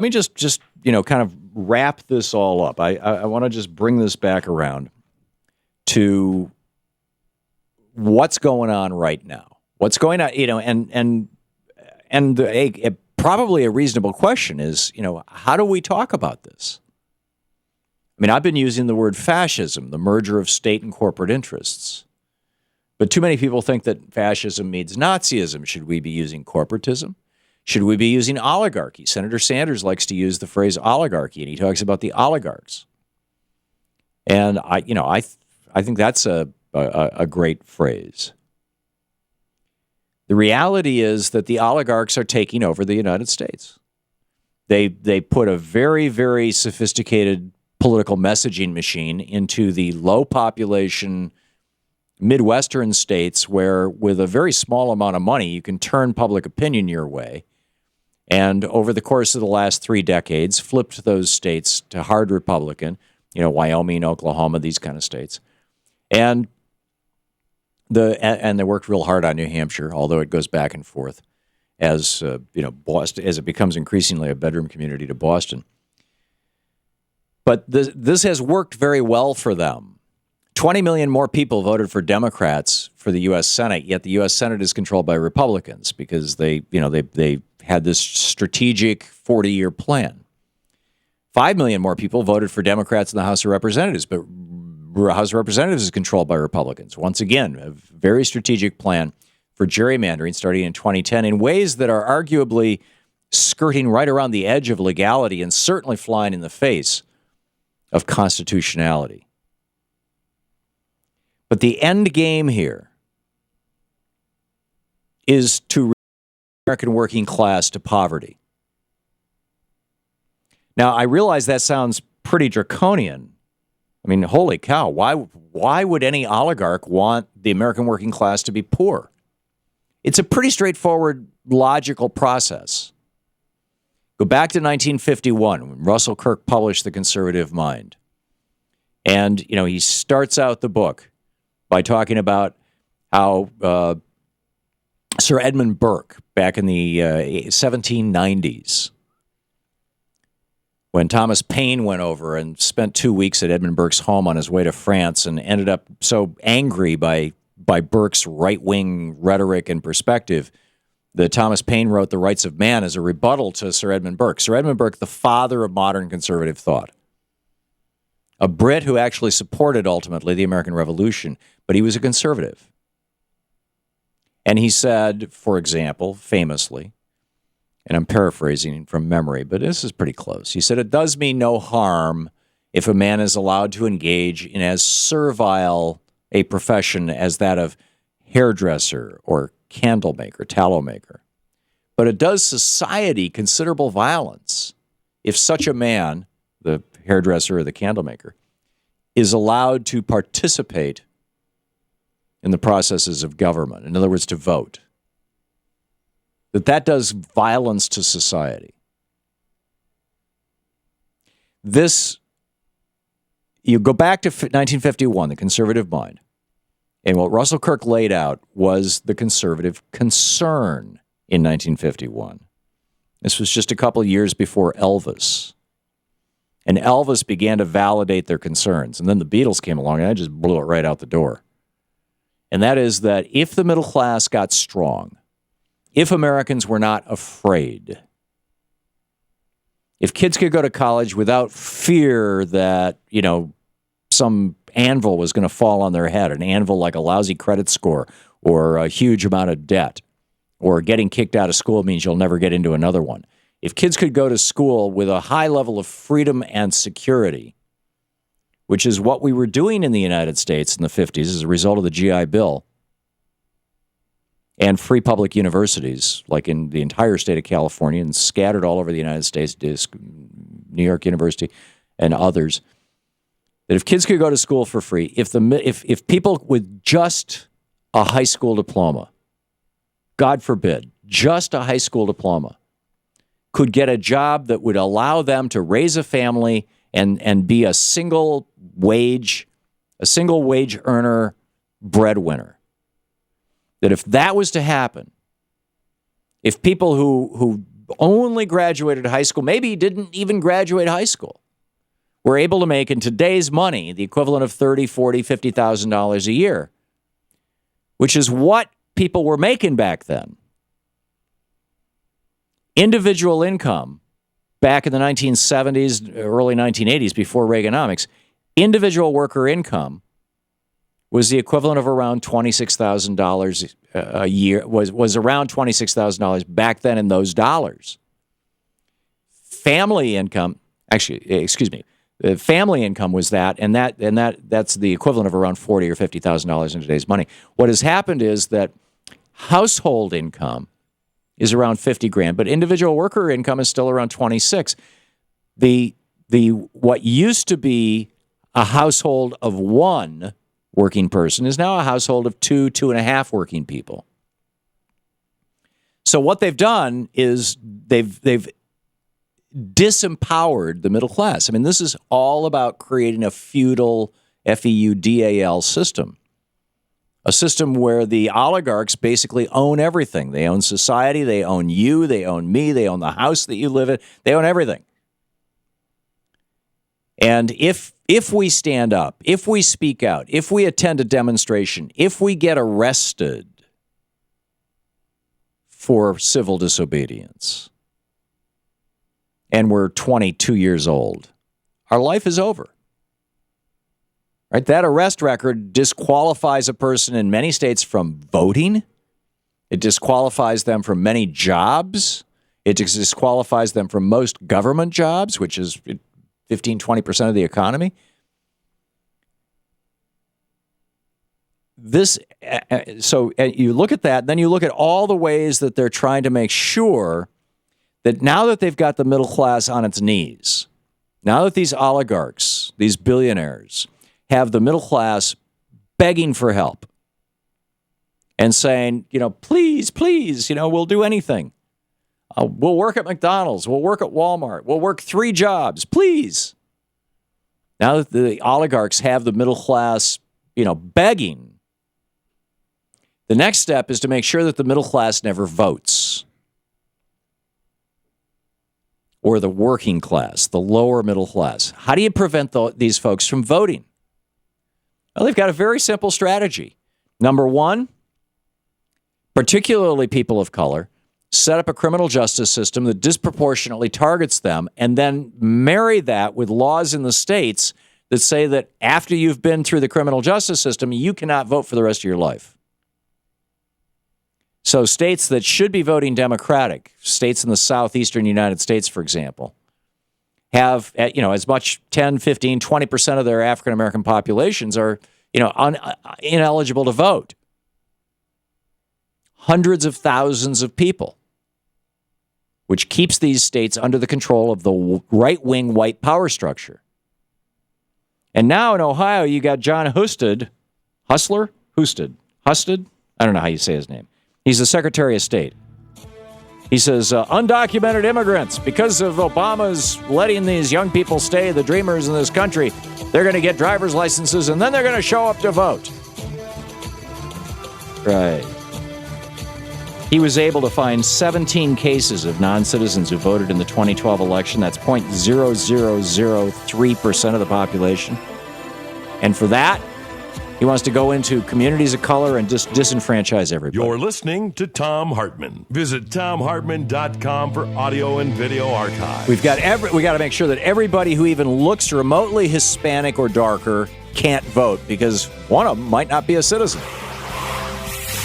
Let me just kind of wrap this all up. I want to just bring this back around to what's going on right now. What's going on, and probably a reasonable question is, how do we talk about this? I mean, I've been using the word fascism, the merger of state and corporate interests. But too many people think that fascism means Nazism. Should we be using corporatism? Should we be using oligarchy? Senator Sanders likes to use the phrase oligarchy, and he talks about the oligarchs. And I think that's a great phrase. The reality is that the oligarchs are taking over the United States. They put a very, very sophisticated political messaging machine into the low population Midwestern states where, with a very small amount of money, you can turn public opinion your way. And over the course of the last 3 decades, flipped those states to hard Republican, Wyoming, Oklahoma, these kind of states. And they worked real hard on New Hampshire, although it goes back and forth as Boston, as it becomes increasingly a bedroom community to Boston. But this has worked very well for them. 20 million more people voted for Democrats for the U.S. Senate, yet the U.S. Senate is controlled by Republicans because they had this strategic 40-year plan. 5 million more people voted for Democrats in the House of Representatives, but the House of Representatives is controlled by Republicans. Once again, a very strategic plan for gerrymandering starting in 2010 in ways that are arguably skirting right around the edge of legality and certainly flying in the face of constitutionality. But the end game here is to reduce the American working class to poverty. Now, I realize that sounds pretty draconian. I mean, holy cow, why would any oligarch want the American working class to be poor? It's a pretty straightforward, logical process. Go back to 1951 when Russell Kirk published The Conservative Mind. And, he starts out the book by talking about how Sir Edmund Burke, back in the 1790s, when Thomas Paine went over and spent 2 weeks at Edmund Burke's home on his way to France and ended up so angry by Burke's right-wing rhetoric and perspective that Thomas Paine wrote The Rights of Man as a rebuttal to Sir Edmund Burke. Sir Edmund Burke, the father of modern conservative thought. A Brit who actually supported, ultimately, the American Revolution, but he was a conservative. And he said, for example, famously, and I'm paraphrasing from memory, but this is pretty close. He said, "It does me no harm if a man is allowed to engage in as servile a profession as that of hairdresser or candle maker, tallow maker. But it does society considerable violence if such a man, the hairdresser or the candle maker, is allowed to participate in the processes of government, in other words, to vote. That does violence to society." You go back to 1951, the conservative mind, and what Russell Kirk laid out was the conservative concern in 1951. This was just a couple years before Elvis. And Elvis began to validate their concerns. And then the Beatles came along, and I just blew it right out the door. And that is that if the middle class got strong, if Americans were not afraid, if kids could go to college without fear that, some anvil was going to fall on their head, an anvil like a lousy credit score or a huge amount of debt, or getting kicked out of school means you'll never get into another one. If kids could go to school with a high level of freedom and security, which is what we were doing in the United States in the 50s as a result of the GI Bill, and free public universities, like in the entire state of California and scattered all over the United States, New York University and others, that if kids could go to school for free, if people with just a high school diploma, God forbid, just a high school diploma, could get a job that would allow them to raise a family and be a single wage earner breadwinner. That if that was to happen, if people who only graduated high school, maybe didn't even graduate high school, were able to make in today's money the equivalent of $30,000, $40,000, $50,000 a year, which is what people were making back then. Individual income back in the 1970s, early 1980s, before Reaganomics, individual worker income was the equivalent of around $26,000 a year, was around $26,000 back then in those dollars. Family income, family income was that, and that's the equivalent of around $40,000 or $50,000 in today's money. What has happened is that household income is around $50,000, but individual worker income is still around $26,000. The what used to be a household of one working person is now a household of two and a half working people. So what they've done is they've disempowered the middle class. I mean, this is all about creating a feudal, feudal system. A system where the oligarchs basically own everything. They own society, they own you, they own me, they own the house that you live in, they own everything. And if we stand up, if we speak out, if we attend a demonstration, if we get arrested for civil disobedience, and we're 22 years old, our life is over. Right? That arrest record disqualifies a person in many states from voting. It disqualifies them from many jobs. It disqualifies them from most government jobs, which is 15, 20% of the economy. So you look at that, then you look at all the ways that they're trying to make sure that now that they've got the middle class on its knees, now that these oligarchs, these billionaires, have the middle class begging for help and saying, please, we'll do anything. We'll work at McDonald's. We'll work at Walmart. We'll work 3 jobs, please. Now that the oligarchs have the middle class, begging, the next step is to make sure that the middle class never votes. Or the working class, the lower middle class. How do you prevent these folks from voting? Well, they've got a very simple strategy. Number one, particularly people of color, set up a criminal justice system that disproportionately targets them, and then marry that with laws in the states that say that after you've been through the criminal justice system, you cannot vote for the rest of your life. So states that should be voting Democratic, states in the southeastern United States, for example, have, as much 10, 15, 20% of their African-American populations are, ineligible to vote. Hundreds of thousands of people, which keeps these states under the control of the right-wing white power structure. And now in Ohio, you got John Husted. I don't know how you say his name. He's the Secretary of State. He says, undocumented immigrants, because of Obama's letting these young people stay, the dreamers in this country, they're going to get driver's licenses and then they're going to show up to vote. Right. He was able to find 17 cases of non-citizens who voted in the 2012 election. That's 0.0003% of the population. And for that, he wants to go into communities of color and just disenfranchise everybody. You're listening to Thom Hartmann. Visit ThomHartmann.com for audio and video archives. We got to make sure that everybody who even looks remotely Hispanic or darker can't vote because one of them might not be a citizen.